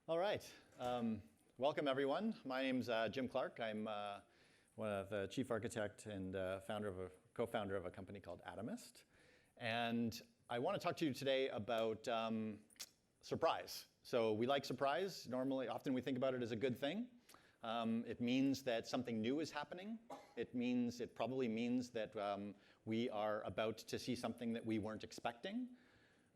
All right. Welcome, everyone. My name's Jim Clark. I'm one of the chief architect and co-founder of a company called Atomist. And I want to talk to you today about surprise. So we like surprise. Often we think about it as a good thing. It means that something new is happening. It probably means that we are about to see something that we weren't expecting.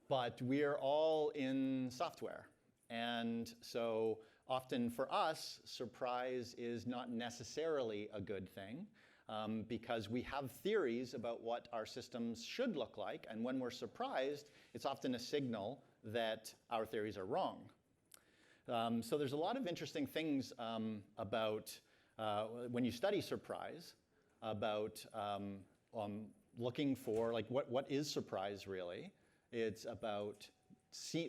But we're all in software. And so often for us, surprise is not necessarily a good thing because we have theories about what our systems should look like. And when we're surprised, it's often a signal that our theories are wrong. So there's a lot of interesting things about when you study surprise, about looking for, like, what is surprise really? It's about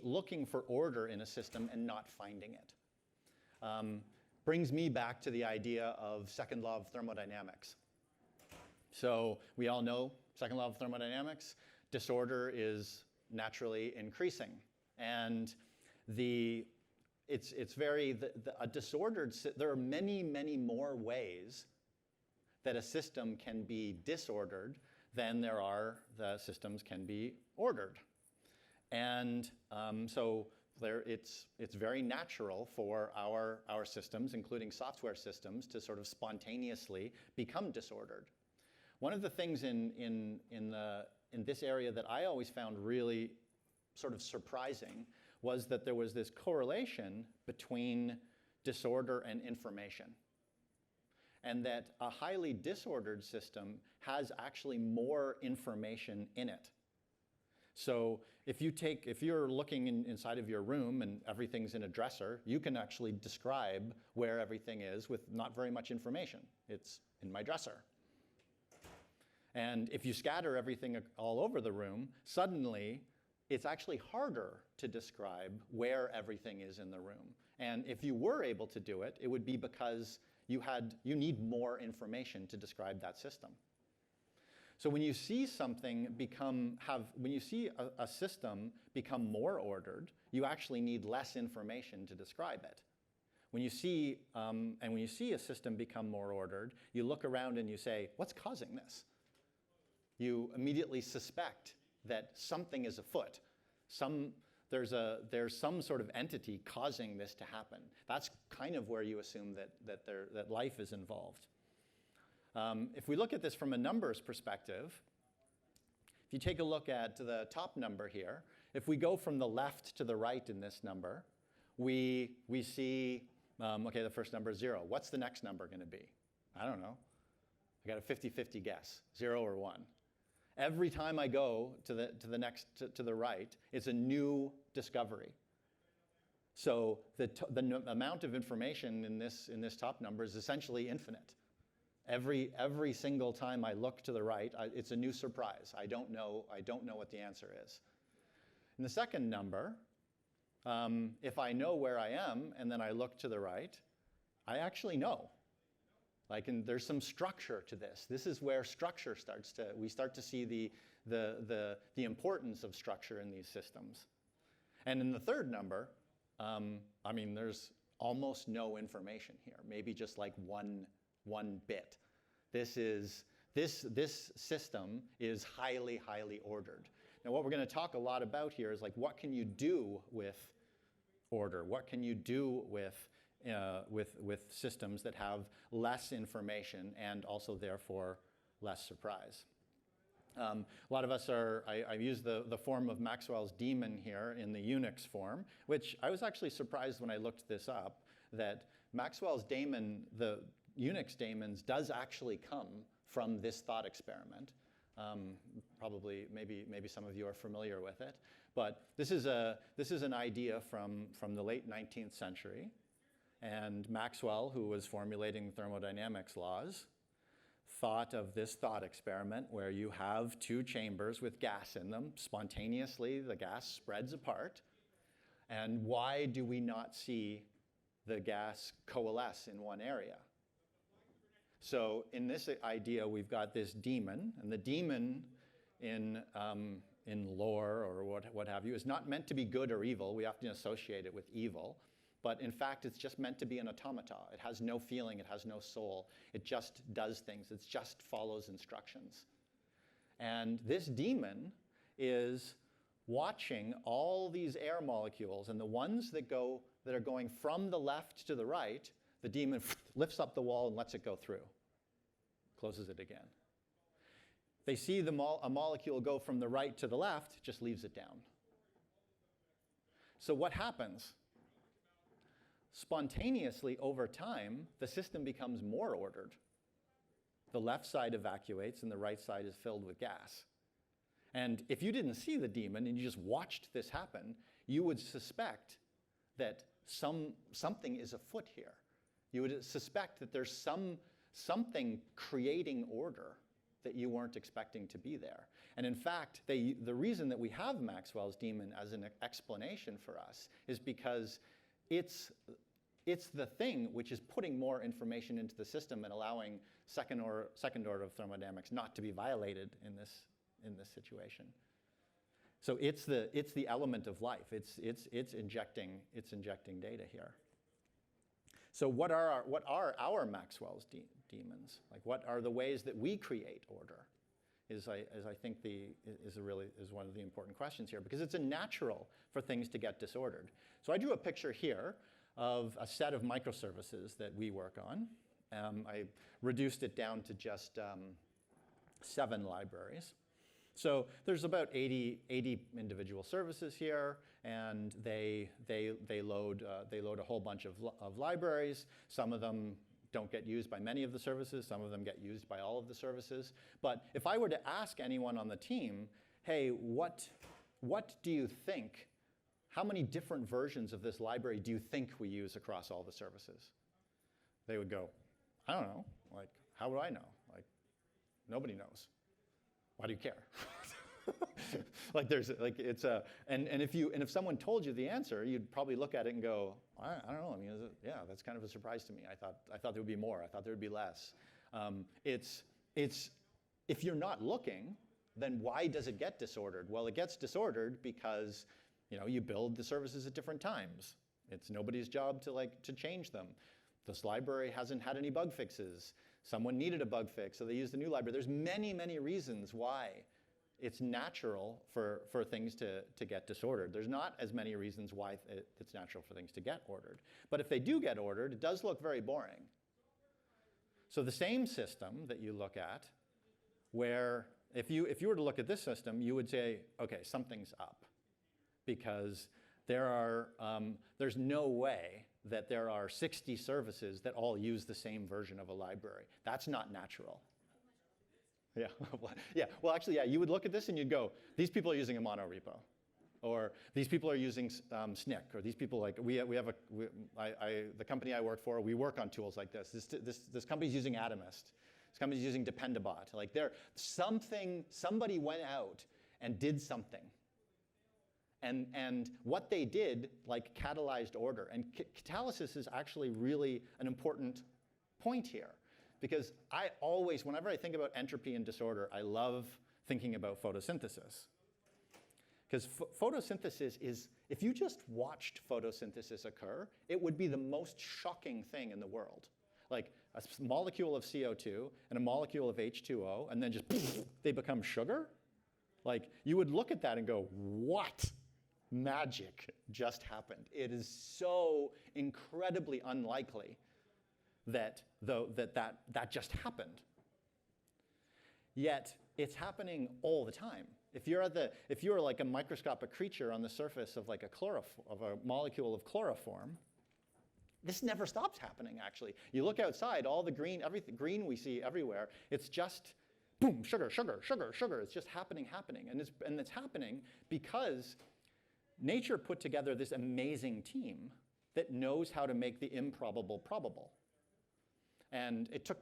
looking for order in a system and not finding it. Brings me back to the idea of second law of thermodynamics. So we all know second law of thermodynamics, disorder is naturally increasing. And a disordered, there are many, many more ways that a system can be disordered than the systems can be ordered. And so it's very natural for our systems, including software systems, to sort of spontaneously become disordered. One of the things in this area that I always found really sort of surprising was that there was this correlation between disorder and information. And that a highly disordered system has actually more information in it. So if you're looking inside of your room and everything's in a dresser, you can actually describe where everything is with not very much information. It's in my dresser. And if you scatter everything all over the room, suddenly it's actually harder to describe where everything is in the room. And if you were able to do it, it would be because you need more information to describe that system. So when you see when you see a system become more ordered, you actually need less information to describe it. When you see a system become more ordered, you look around and you say, what's causing this? You immediately suspect that something is afoot. There's some sort of entity causing this to happen. That's kind of where you assume that life is involved. If we look at this from a numbers perspective, if you take a look at the top number here, if we go from the left to the right in this number, we see, okay, the first number is 0. What's the next number going to be? I don't know. I got a 50-50 guess, 0 or 1. Every time I go to the right, it's a new discovery. So the amount of information in this top number is essentially infinite. Every single time I look to the right, it's a new surprise. I don't know what the answer is. In the second number, if I know where I am and then I look to the right, I actually know. There's some structure to this. This is where structure we start to see the importance of structure in these systems. And in the third number, there's almost no information here. Maybe just like one bit. This system is highly, highly ordered. Now, what we're going to talk a lot about here is what can you do with order? What can you do with systems that have less information and also therefore less surprise? A lot of us I use the form of Maxwell's daemon here in the Unix form, which I was actually surprised when I looked this up, that Maxwell's daemon, the Unix daemons, does actually come from this thought experiment. Probably, maybe some of you are familiar with it. But this is an idea from the late 19th century. And Maxwell, who was formulating thermodynamics laws, thought of this thought experiment where you have two chambers with gas in them. Spontaneously, the gas spreads apart. And why do we not see the gas coalesce in one area? So in this idea, we've got this daemon. And the daemon in lore or what have you is not meant to be good or evil. We often associate it with evil. but in fact, it's just meant to be an automata. It has no feeling, it has no soul. It just does things, it just follows instructions. And this daemon is watching all these air molecules, and the ones that are going from the left to the right, the daemon lifts up the wall and lets it go through, closes it again. They see a molecule go from the right to the left, just leaves it down. So what happens? Spontaneously, over time, the system becomes more ordered. The left side evacuates and the right side is filled with gas. And if you didn't see the daemon and you just watched this happen, you would suspect that something is afoot here. You would suspect that there's something creating order that you weren't expecting to be there. And in fact, the reason that we have Maxwell's daemon as an explanation for us is because it's the thing which is putting more information into the system and allowing second order of thermodynamics not to be violated in this situation. So it's the element of life. It's injecting data here. So what are our Maxwell's daemons? Like, what are the ways that we create order? Is I think is one of the important questions here, because it's a natural for things to get disordered. So I drew a picture here of a set of microservices that we work on. I reduced it down to just 7 libraries. So there's about 80 individual services here, and they load a whole bunch of libraries. Some of them don't get used by many of the services. Some of them get used by all of the services. But if I were to ask anyone on the team, hey, what do you think? How many different versions of this library do you think we use across all the services? They would go, I don't know. Like, how would I know? Like, nobody knows. Why do you care? Like, if someone told you the answer, you'd probably look at it and go, I don't know. I mean, yeah, that's kind of a surprise to me. I thought there would be more. I thought there would be less. If you're not looking, then why does it get disordered? Well, it gets disordered because you build the services at different times. It's nobody's job to change them. This library hasn't had any bug fixes. Someone needed a bug fix, so they used the new library. There's many, many reasons why it's natural for things to get disordered. There's not as many reasons why it's natural for things to get ordered. But if they do get ordered, it does look very boring. So the same system that you look at, where if you were to look at this system, you would say, okay, something's up. Because there's no way that there are 60 services that all use the same version of a library. That's not natural. Yeah, yeah. Well, actually, yeah. You would look at this and you'd go, these people are using a monorepo, or these people are using SNCC, or these people the company I work for, we work on tools like this. This company's using Atomist. This company's using Dependabot. Like, somebody went out and did something. And what they did, catalyzed order. And catalysis is actually really an important point here. Because whenever I think about entropy and disorder, I love thinking about photosynthesis. Because photosynthesis is, if you just watched photosynthesis occur, it would be the most shocking thing in the world. Like a molecule of CO2 and a molecule of H2O, and then just they become sugar. Like, you would look at that and go, what? Magic just happened. It is so incredibly unlikely that just happened. Yet it's happening all the time. If you're like a microscopic creature on the surface of a molecule of chloroform, this never stops happening. Actually, you look outside, all the green, everything green we see everywhere. It's just boom, sugar, sugar, sugar, sugar. It's just happening, and it's happening because nature put together this amazing team that knows how to make the improbable probable. And it took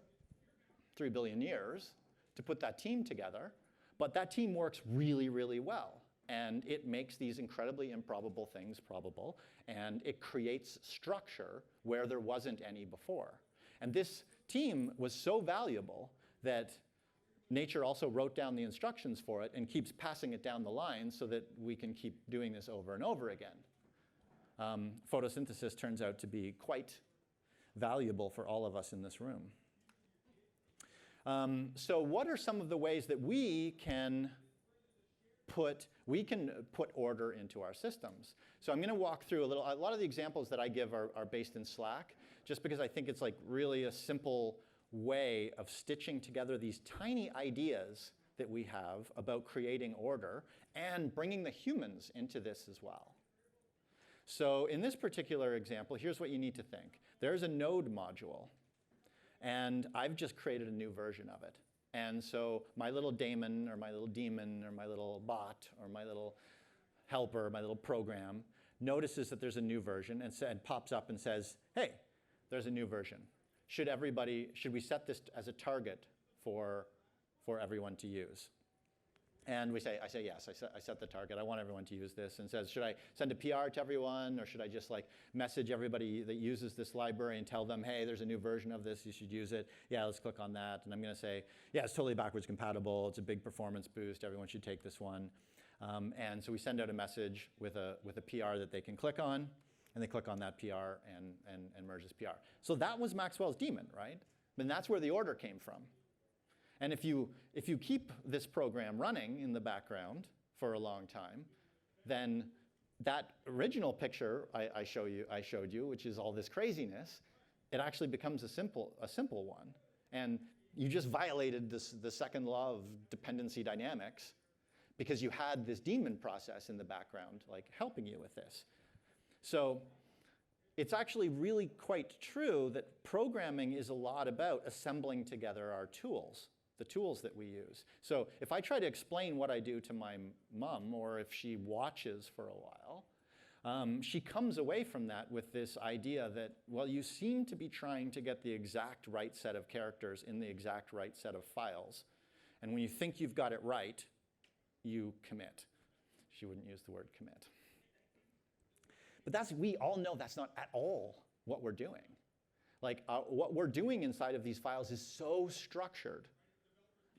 3 billion years to put that team together, but that team works really, really well. And it makes these incredibly improbable things probable, and it creates structure where there wasn't any before. And this team was so valuable that nature also wrote down the instructions for it and keeps passing it down the line so that we can keep doing this over and over again. photosynthesis turns out to be quite valuable for all of us in this room. So what are some of the ways that we can put order into our systems? So I'm going to walk through a lot of the examples that I give are based in Slack, just because I think it's like really a simple way of stitching together these tiny ideas that we have about creating order and bringing the humans into this as well. So in this particular example, here's what you need to think. There's a node module, and I've just created a new version of it. And so my little daemon or my little daemon or my little bot or my little helper, my little program, notices that there's a new version and pops up and says, hey, there's a new version. Should we set this as a target for everyone to use? And I say yes, I set the target. I want everyone to use this. And says, should I send a PR to everyone, or should I just like message everybody that uses this library and tell them, hey, there's a new version of this, you should use it. Yeah, let's click on that. And I'm going to say, yeah, it's totally backwards compatible. It's a big performance boost. Everyone should take this one. And so we send out a message with a PR that they can click on, and they click on that PR and merge this PR. So that was Maxwell's daemon, right? And that's where the order came from. And if you keep this program running in the background for a long time, then that original picture I showed you, which is all this craziness, it actually becomes a simple one. And you just violated the second law of dependency dynamics because you had this daemon process in the background, like helping you with this. So it's actually really quite true that programming is a lot about assembling together our tools. The tools that we use. So if I try to explain what I do to my mom, or if she watches for a while, she comes away from that with this idea that, well, you seem to be trying to get the exact right set of characters in the exact right set of files. And when you think you've got it right, you commit. She wouldn't use the word commit. But we all know that's not at all what we're doing. Like what we're doing inside of these files is so structured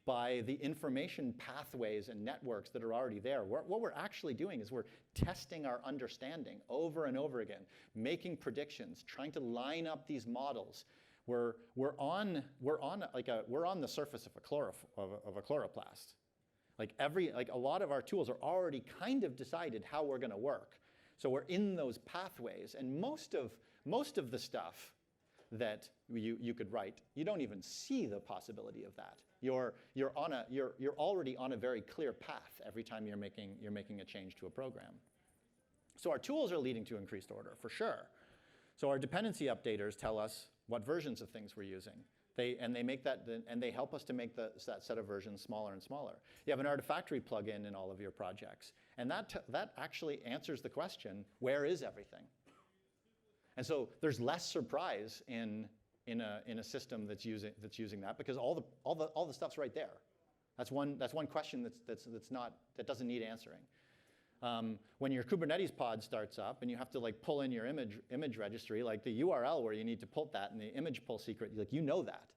by the information pathways and networks that are already there. What we're actually doing is we're testing our understanding over and over again, making predictions, trying to line up these models. We're on the surface of a chloroplast. Like a lot of our tools are already kind of decided how we're going to work. So we're in those pathways, and most of the stuff that you could write, you don't even see the possibility of that. You're already on a very clear path every time you're making a change to a program. So our tools are leading to increased order for sure. So our dependency updaters tell us what versions of things we're using. They help us to make that set of versions smaller and smaller. You have an Artifactory plugin in all of your projects, and that actually answers the question, where is everything? And so there's less surprise in a system that's using that, because all the stuff's right there. That's one question that doesn't need answering. When your Kubernetes pod starts up and you have to like pull in your image registry, like the URL where you need to pull that and the image pull secret, like you know that.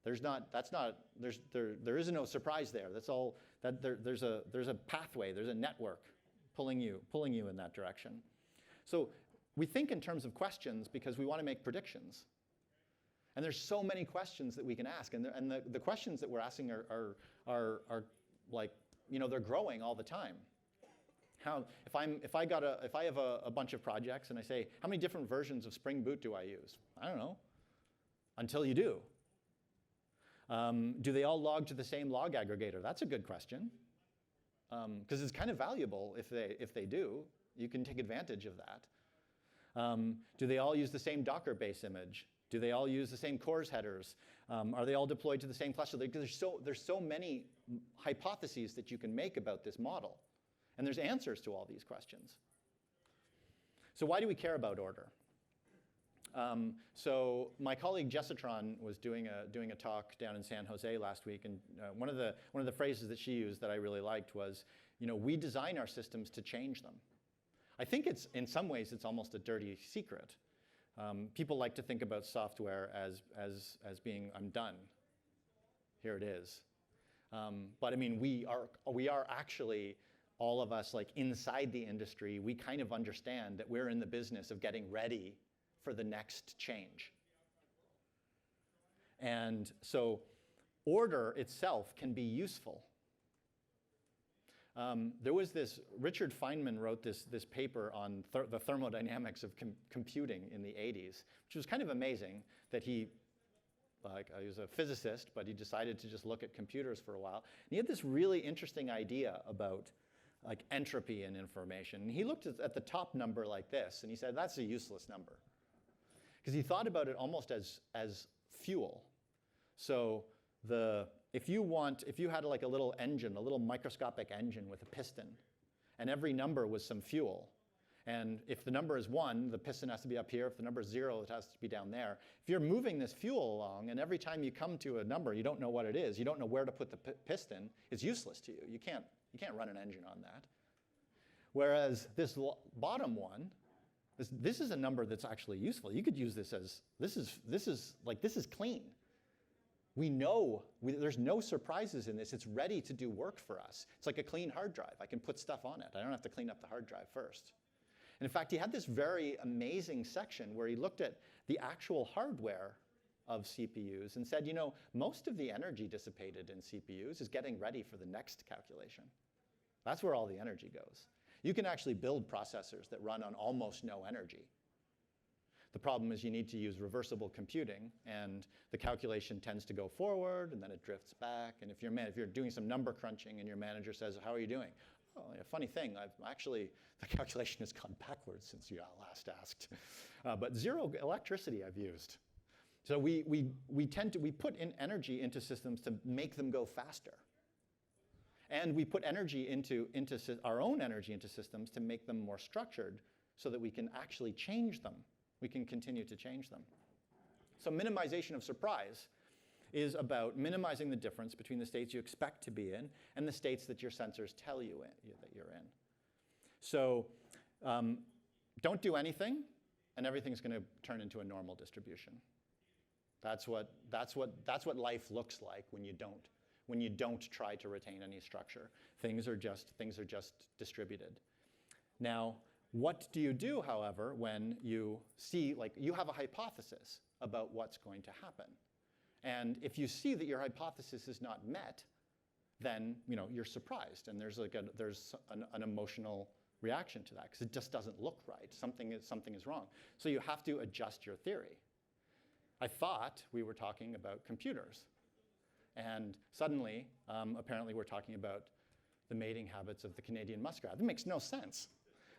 There is no surprise there. That's all. There's a pathway. There's a network pulling you in that direction. So we think in terms of questions because we want to make predictions. And there's so many questions that we can ask, and the questions that we're asking are like, they're growing all the time. If I have a bunch of projects and I say, how many different versions of Spring Boot do I use? I don't know. Until you do. Do they all log to the same log aggregator? That's a good question. Because it's kind of valuable if they do. You can take advantage of that. Do they all use the same Docker base image? Do they all use the same CORS headers? Are they all deployed to the same cluster? There's so many hypotheses that you can make about this model. And there's answers to all these questions. So why do we care about order? So my colleague Jessitron was doing a talk down in San Jose last week, and one of the phrases that she used that I really liked was, we design our systems to change them. I think in some ways it's almost a dirty secret. People like to think about software as being, I'm done. Here it is. But I mean, we are actually all of us like inside the industry, we kind of understand that we're in the business of getting ready for the next change. And so order itself can be useful. There was this, Richard Feynman wrote this paper on the thermodynamics of computing in the 80s, which was kind of amazing that he was a physicist, but he decided to just look at computers for a while. And he had this really interesting idea about like entropy in information. And he looked at the top number like this, and he said, that's a useless number. Because he thought about it almost as fuel. So if you had like a little engine, a little microscopic engine with a piston, and every number was some fuel, and if the number is 1, the piston has to be up here. If the number is 0, it has to be down there. If you're moving this fuel along, and every time you come to a number, you don't know what it is, you don't know where to put the piston, it's useless to you. You can't run an engine on that. Whereas this bottom one, this is a number that's actually useful. You could use this as, this is clean. We know, there's no surprises in this. It's ready to do work for us. It's like a clean hard drive. I can put stuff on it. I don't have to clean up the hard drive first. And in fact, he had this very amazing section where he looked at the actual hardware of CPUs and said, you know, most of the energy dissipated in CPUs is getting ready for the next calculation. That's where all the energy goes. You can actually build processors that run on almost no energy. The problem is you need to use reversible computing, and the calculation tends to go forward, and then it drifts back. And if you're doing some number crunching and your manager says, how are you doing? Oh, a funny thing, the calculation has gone backwards since you last asked. But zero electricity I've used. So we put in energy into systems to make them go faster. And we put energy into our own energy into systems to make them more structured so that we can actually change them. We can continue to change them. So minimization of surprise is about minimizing the difference between the states you expect to be in and the states that your sensors tell you that you're in. So don't do anything, and everything's going to turn into a normal distribution. That's what life looks like when you don't try to retain any structure. Things are just distributed. Now, what do you do, however, when you see, like, you have a hypothesis about what's going to happen? And if you see that your hypothesis is not met, then you're surprised, and there's an emotional reaction to that because it just doesn't look right. Something is wrong. So you have to adjust your theory. I thought we were talking about computers, and suddenly, apparently, we're talking about the mating habits of the Canadian muskrat. That makes no sense.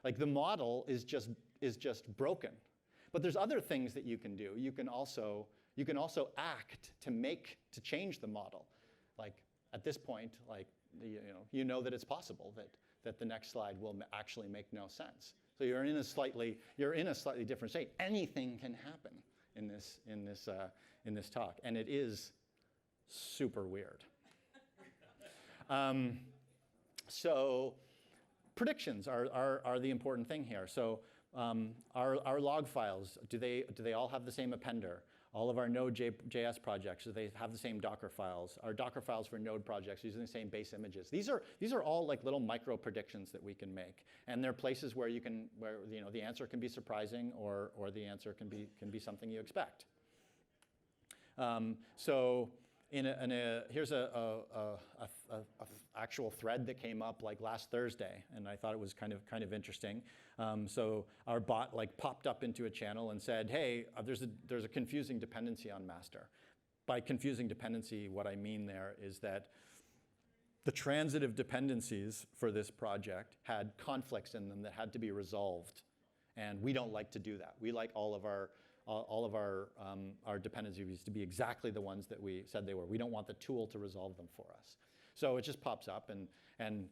Like, the model is just broken. But there's other things that you can do. You can also act to change the model. Like, at this point, like, you know that it's possible that the next slide will actually make no sense. So you're in a slightly different state. Anything can happen in this talk, and it is super weird. So predictions are the important thing here. So our log files, do they all have the same appender? All of our Node.js projects, do they have the same Docker files? Our Docker files for Node projects using the same base images. These are all like little micro predictions that we can make, and they're places where the answer can be surprising or the answer can be something you expect. So here's a actual thread that came up like last Thursday, and I thought it was kind of interesting. So our bot like popped up into a channel and said, hey, there's a confusing dependency on master. By confusing dependency, what I mean there is that the transitive dependencies for this project had conflicts in them that had to be resolved, and we don't like to do that. We like all of our dependencies to be exactly the ones that we said they were. We don't want the tool to resolve them for us. So it just pops up, and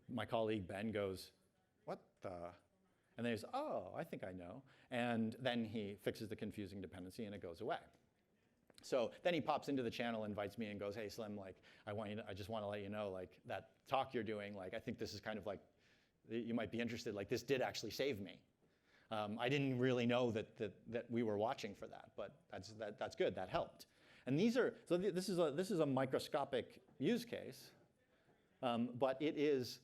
my colleague Ben goes, what the? And then he says, oh, I think I know. And then he fixes the confusing dependency, and it goes away. So then he pops into the channel, invites me, and goes, hey, Slim, like, I just want to let you know, like, that talk you're doing, like, I think this is kind of like, you might be interested. Like, this did actually save me. I didn't really know that we were watching for that, but that's good. That helped. And this is a microscopic use case, but it is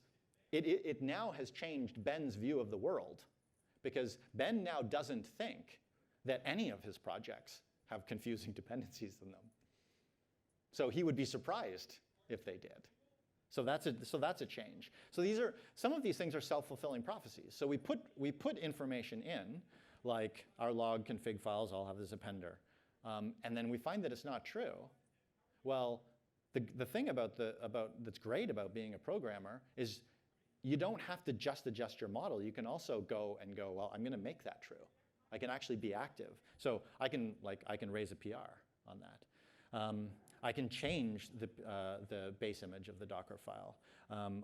it now has changed Ben's view of the world, because Ben now doesn't think that any of his projects have confusing dependencies in them. So he would be surprised if they did. So that's a change. So some of these things are self-fulfilling prophecies. So we put information in, like our log config files all have this appender, and then we find that it's not true. Well, the thing that's great about being a programmer is you don't have to just adjust your model. You can also go, well, I'm going to make that true. I can actually be active. So I can raise a PR on that. I can change the base image of the Docker file.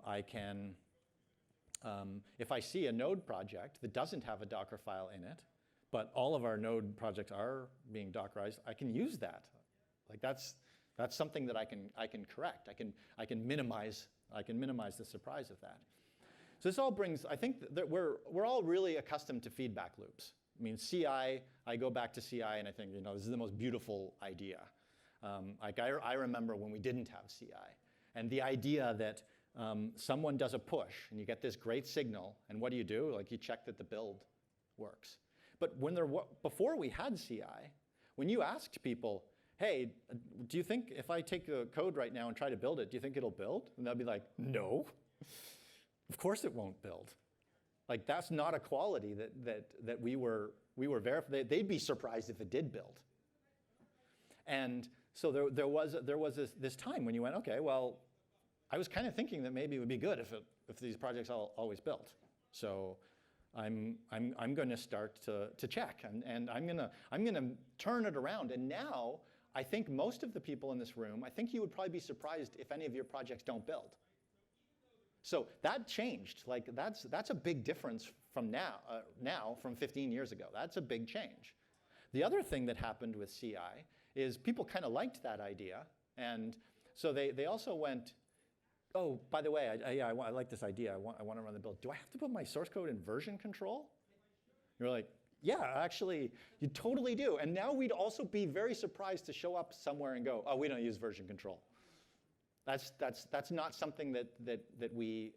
I can, if I see a node project that doesn't have a Docker file in it, but all of our node projects are being Dockerized, I can use that. Like that's something that I can correct. I can minimize the surprise of that. So this all brings, I think that we're all really accustomed to feedback loops. I mean, CI, I go back to CI and I think, this is the most beautiful idea. I remember when we didn't have CI. And the idea that someone does a push and you get this great signal, and what do? Like you check that the build works. But before we had CI, when you asked people, hey, do you think if I take the code right now and try to build it, do you think it'll build? And they'll be like, no, of course it won't build. Like that's not a quality that we were verifying. They'd be surprised if it did build. And so there was this time when you went, okay, well, I was kind of thinking that maybe it would be good if these projects always built. So I'm going to start to check, and I'm gonna turn it around. And now I think most of the people in this room, I think you would probably be surprised if any of your projects don't build. So that changed. Like that's a big difference from now from 15 years ago. That's a big change. The other thing that happened with CI is people kind of liked that idea, and so they also went, oh, by the way, I like this idea. I want to run the build. Do I have to put my source code in version control? You're like, yeah, actually, you totally do. And now we'd also be very surprised to show up somewhere and go, oh, we don't use version control. That's not something that we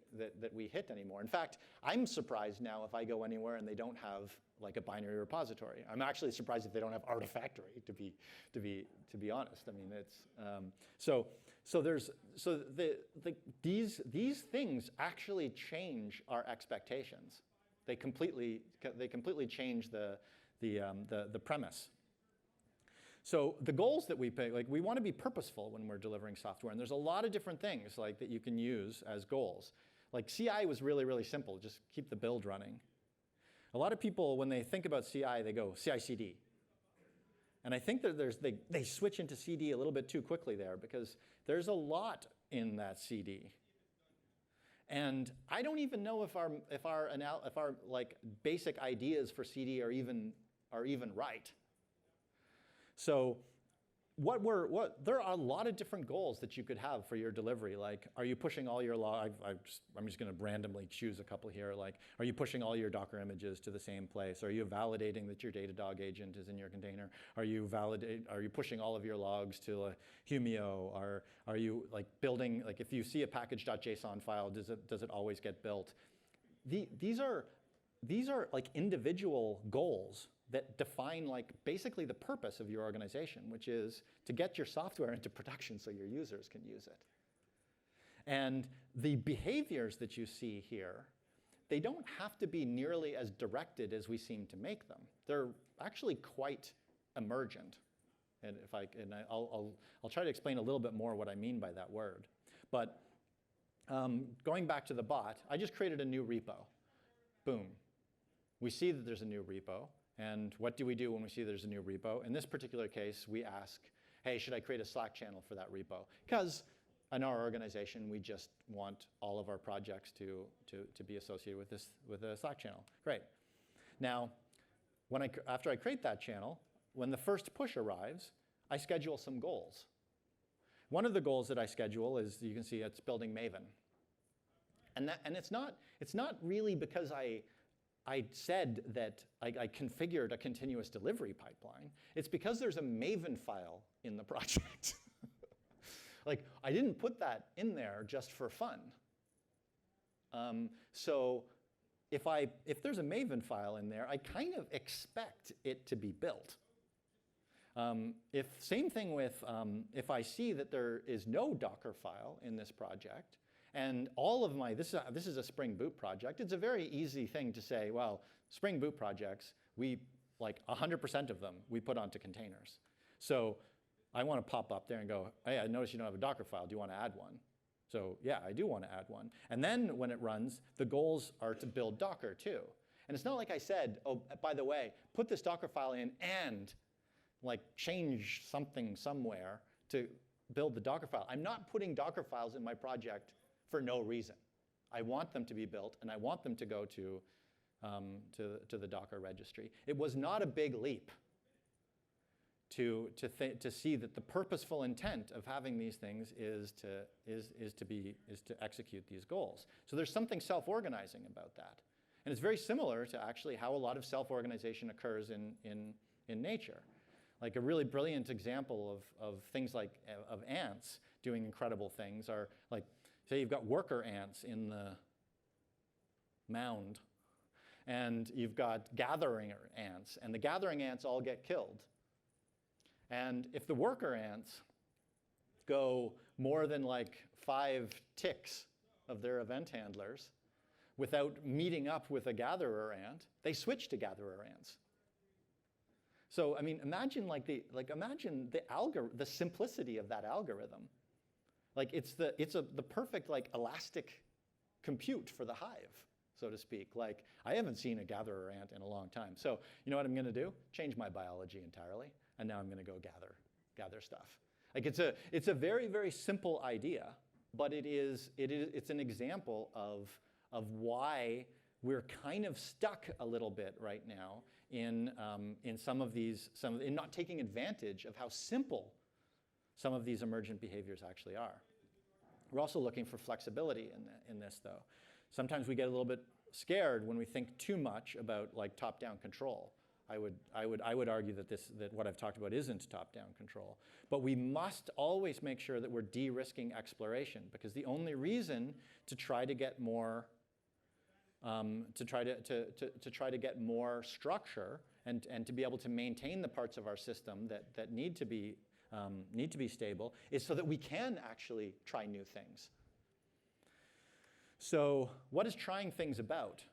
hit anymore. In fact, I'm surprised now if I go anywhere and they don't have like a binary repository. I'm actually surprised if they don't have Artifactory. To be honest, I mean these things actually change our expectations. They completely change the premise. So the goals that we pick, like we want to be purposeful when we're delivering software, and there's a lot of different things like that you can use as goals. Like CI was really, really simple, just keep the build running. A lot of people, when they think about CI, they go CI/CD. And I think that they switch into CD a little bit too quickly there, because there's a lot in that CD. And I don't even know if our like basic ideas for CD are even right. So there are a lot of different goals that you could have for your delivery. Like, are you pushing all your I'm just going to randomly choose a couple here. Like, are you pushing all your Docker images to the same place? Are you validating that your Datadog agent is in your container? Are you pushing all of your logs to Humio? Are you like building, like if you see a package.json file, does it always get built? These are like individual goals that define like basically the purpose of your organization, which is to get your software into production so your users can use it. And the behaviors that you see here, they don't have to be nearly as directed as we seem to make them. They're actually quite emergent. And I'll try to explain a little bit more what I mean by that word. But going back to the bot, I just created a new repo. Boom. We see that there's a new repo. And what do we do when we see there's a new repo? In this particular case, we ask, hey, should I create a Slack channel for that repo? Because in our organization, we just want all of our projects to be associated with a Slack channel. Great. Now, after I create that channel, when the first push arrives, I schedule some goals. One of the goals that I schedule is, you can see it's building Maven. And it's not really because I said that I configured a continuous delivery pipeline. It's because there's a Maven file in the project. Like, I didn't put that in there just for fun. So if there's a Maven file in there, I kind of expect it to be built. Same thing with if I see that there is no Docker file in this project, and all of my, this is a Spring Boot project, it's a very easy thing to say, well, Spring Boot projects, like 100% of them, we put onto containers. So I want to pop up there and go, hey, I noticed you don't have a Docker file, do you want to add one? So yeah, I do want to add one. And then when it runs, the goals are to build Docker too. And it's not like I said, oh, by the way, put this Docker file in and like change something somewhere to build the Docker file. I'm not putting Docker files in my project for no reason. I want them to be built, and I want them to go to the Docker registry. It was not a big leap to see that the purposeful intent of having these things is to execute these goals. So there's something self-organizing about that. And it's very similar to actually how a lot of self-organization occurs in nature. Like a really brilliant example of things like of ants doing incredible things are like, say you've got worker ants in the mound, and you've got gathering ants, and the gathering ants all get killed. And if the worker ants go more than like 5 ticks of their event handlers without meeting up with a gatherer ant, they switch to gatherer ants. So I mean, imagine the simplicity of that algorithm. Like it's the perfect like elastic compute for the hive, so to speak. Like I haven't seen a gatherer ant in a long time. So you know what I'm going to do? Change my biology entirely, and now I'm going to go gather stuff. Like it's a very, very simple idea, but it's an example of why we're kind of stuck a little bit right now in not taking advantage of how simple some of these emergent behaviors actually are. We're also looking for flexibility in this, though. Sometimes we get a little bit scared when we think too much about like top-down control. I would argue that what I've talked about isn't top-down control. But we must always make sure that we're de-risking exploration, because the only reason to try to get more to try to get more structure and to be able to maintain the parts of our system that need to be stable is so that we can actually try new things. So what is trying things about?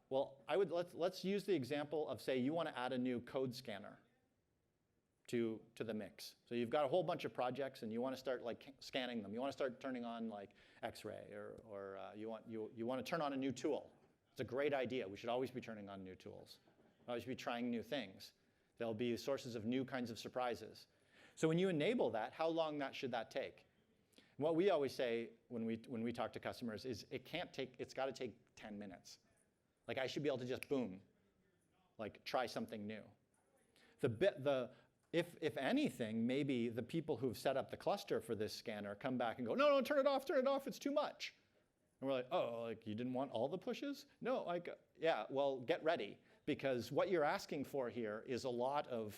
Well, let's use the example of, say, you want to add a new code scanner to the mix. So you've got a whole bunch of projects and you want to start like scanning them. You want to start turning on like X-ray, or you want to turn on a new tool. It's a great idea. We should always be turning on new tools. Always be trying new things. There'll be sources of new kinds of surprises. So when you enable that, how long should that take? What we always say when we talk to customers is it's got to take 10 minutes. Like I should be able to just boom, like try something new. If anything, maybe the people who've set up the cluster for this scanner come back and go, no, turn it off, it's too much. And we're like, oh, like you didn't want all the pushes? No, yeah, well, get ready, because what you're asking for here is a lot of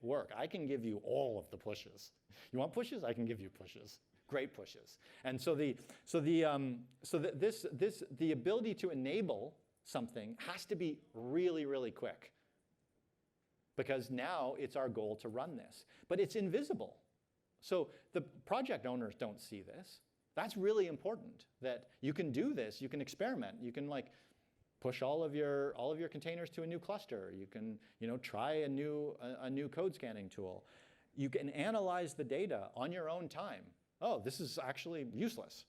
work. I can give you all of the pushes. You want pushes? I can give you pushes. Great pushes. And so the ability to enable something has to be really, really quick, because now it's our goal to run this. But it's invisible. So the project owners don't see this. That's really important, that you can do this, you can experiment, you can like push all of your containers to a new cluster, you can try a new code scanning tool. You can analyze the data on your own time. Oh, this is actually useless.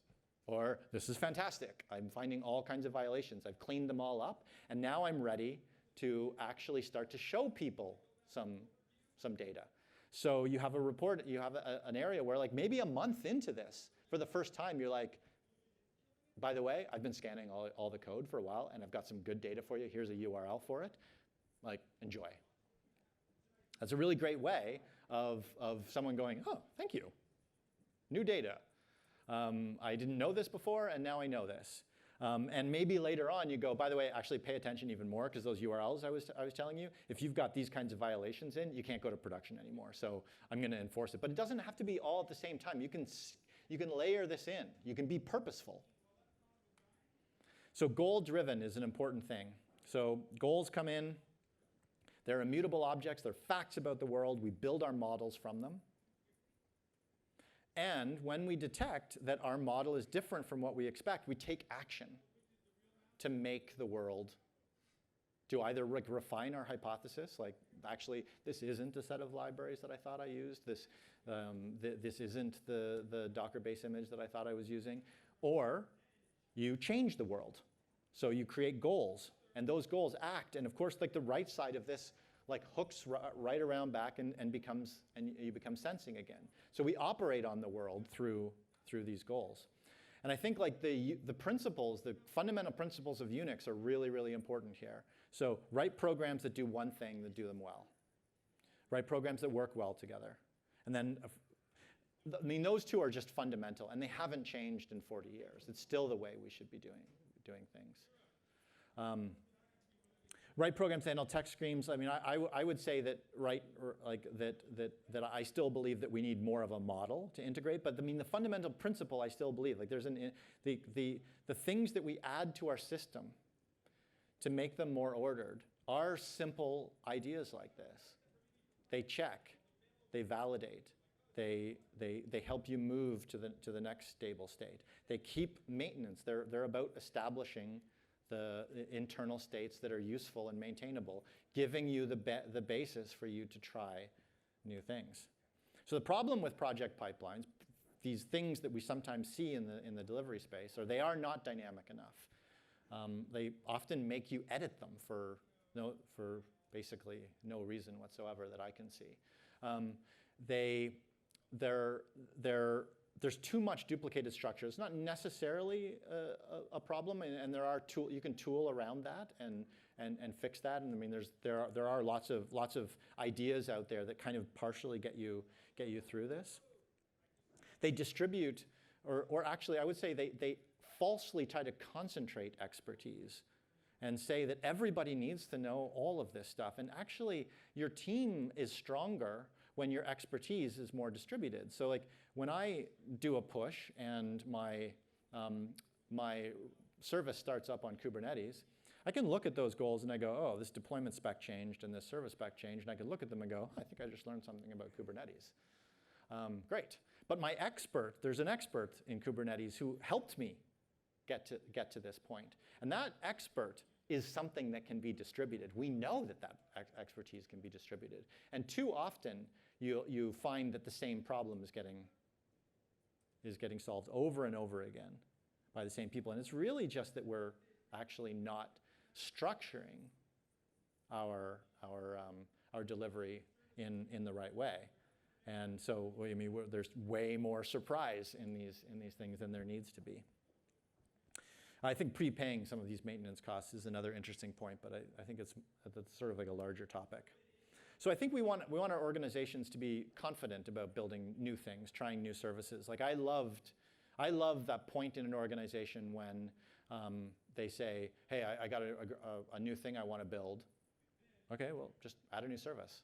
Or this is fantastic. I'm finding all kinds of violations. I've cleaned them all up, and now I'm ready to actually start to show people some data. So you have a report, you have an area where like maybe a month into this, for the first time, you're like, by the way, I've been scanning all the code for a while, and I've got some good data for you. Here's a URL for it. Like, enjoy. That's a really great way of someone going, oh, thank you. New data. I didn't know this before, and now I know this. And maybe later on you go, by the way, actually pay attention even more, because those URLs I was telling you, if you've got these kinds of violations in, you can't go to production anymore. So I'm going to enforce it. But it doesn't have to be all at the same time. You can layer this in. You can be purposeful. So goal-driven is an important thing. So goals come in. They're immutable objects. They're facts about the world. We build our models from them. And when we detect that our model is different from what we expect, we take action to make the world, to either refine our hypothesis, like actually this isn't a set of libraries that I thought I used, this isn't the Docker base image that I thought I was using, or you change the world. So you create goals, and those goals act, and of course like the right side of this like hooks right around back and you become sensing again. So we operate on the world through these goals. And I think like the principles, the fundamental principles of Unix are really, really important here. So write programs that do one thing, that do them well. Write programs that work well together. And then, I mean, those two are just fundamental, and they haven't changed in 40 years. It's still the way we should be doing things. Write programs that handle text streams. I mean, I would say that that I still believe that we need more of a model to integrate. But I mean, the fundamental principle I still believe, like there's the things that we add to our system to make them more ordered are simple ideas like this. They check, they validate, they help you move to the next stable state. They keep maintenance. They're about establishing the internal states that are useful and maintainable, giving you the basis for you to try new things. So the problem with project pipelines, these things that we sometimes see in the delivery space, are they are not dynamic enough. They often make you edit them for basically no reason whatsoever that I can see. There's too much duplicated structure. It's not necessarily a problem, and there are you can tool around that and fix that. And I mean, there are lots of ideas out there that kind of partially get you through this. They distribute, or actually, I would say they falsely try to concentrate expertise and say that everybody needs to know all of this stuff. And actually, your team is stronger when your expertise is more distributed. So like when I do a push and my service starts up on Kubernetes, I can look at those goals and I go, oh, this deployment spec changed and this service spec changed, and I can look at them and go, I think I just learned something about Kubernetes. Great. But there's an expert in Kubernetes who helped me get to this point. And that expert is something that can be distributed. We know that expertise can be distributed. And too often, you find that the same problem is getting solved over and over again by the same people. And it's really just that we're actually not structuring our delivery in the right way. And so, I mean, there's way more surprise in these things than there needs to be. I think prepaying some of these maintenance costs is another interesting point, but I think that's sort of like a larger topic. So I think we want our organizations to be confident about building new things, trying new services. Like I love that point in an organization when they say, hey, I got a new thing I want to build. Okay, well, just add a new service.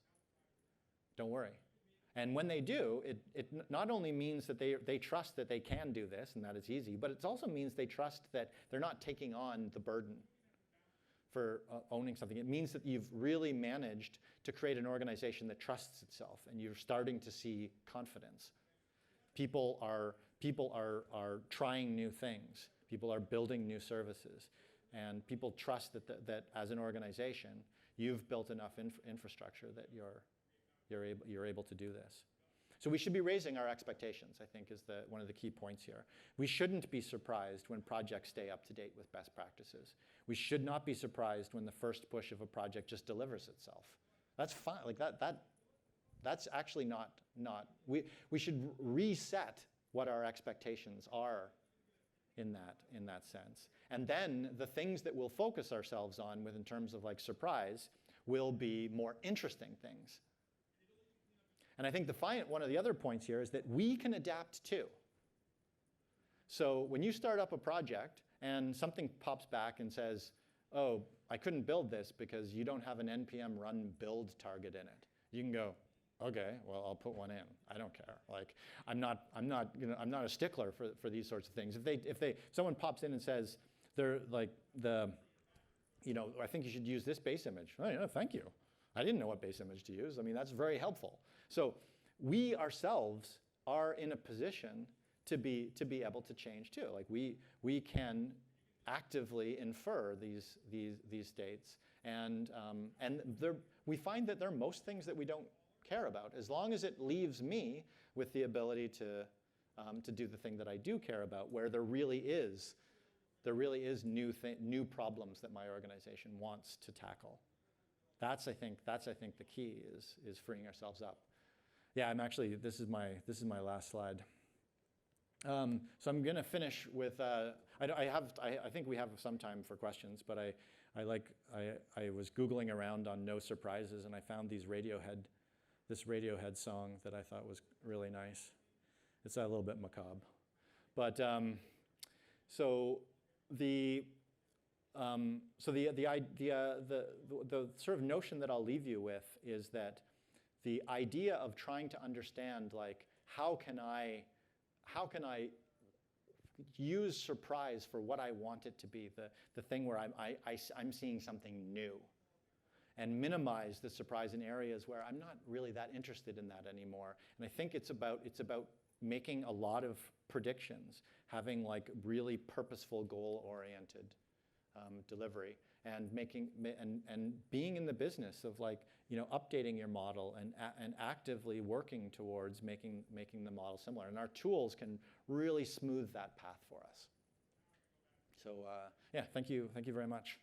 Don't worry. And when they do, it not only means that they trust that they can do this and that it's easy, but it also means they trust that they're not taking on the burden for owning something. It means that you've really managed to create an organization that trusts itself, and you're starting to see confidence. People are trying new things. People are building new services, and people trust that as an organization, you've built enough infrastructure that you're able to do this. So we should be raising our expectations, I think, is one of the key points here. We shouldn't be surprised when projects stay up to date with best practices. We should not be surprised when the first push of a project just delivers itself. That's fine. Like that's actually not. We should reset what our expectations are in that sense. And then the things that we'll focus ourselves on in terms of like surprise will be more interesting things. And I think one of the other points here is that we can adapt too. So when you start up a project and something pops back and says, oh, I couldn't build this because you don't have an npm run build target in it. You can go, okay, well, I'll put one in. I don't care. Like, I'm not a stickler for these sorts of things. If someone pops in and says, they're like I think you should use this base image. Oh, yeah, thank you. I didn't know what base image to use. I mean, that's very helpful. So we ourselves are in a position to be able to change too. Like we can actively infer these states, and we find that there are most things that we don't care about, as long as it leaves me with the ability to do the thing that I do care about, where there really is new problems that my organization wants to tackle. That's I think the key is freeing ourselves up. Yeah, I'm actually, this is my last slide. So I'm going to finish with I think we have some time for questions, but I was Googling around on No Surprises, and I found this Radiohead song that I thought was really nice. It's a little bit macabre, but the sort of notion that I'll leave you with is that the idea of trying to understand, like, how can I use surprise for what I want it to be, the thing where I'm seeing something new, and minimize the surprise in areas where I'm not really that interested in that anymore. And I think it's about making a lot of predictions, having like really purposeful, goal-oriented delivery, and being in the business of, like, updating your model and actively working towards making the model similar. And our tools can really smooth that path for us. So yeah, thank you very much.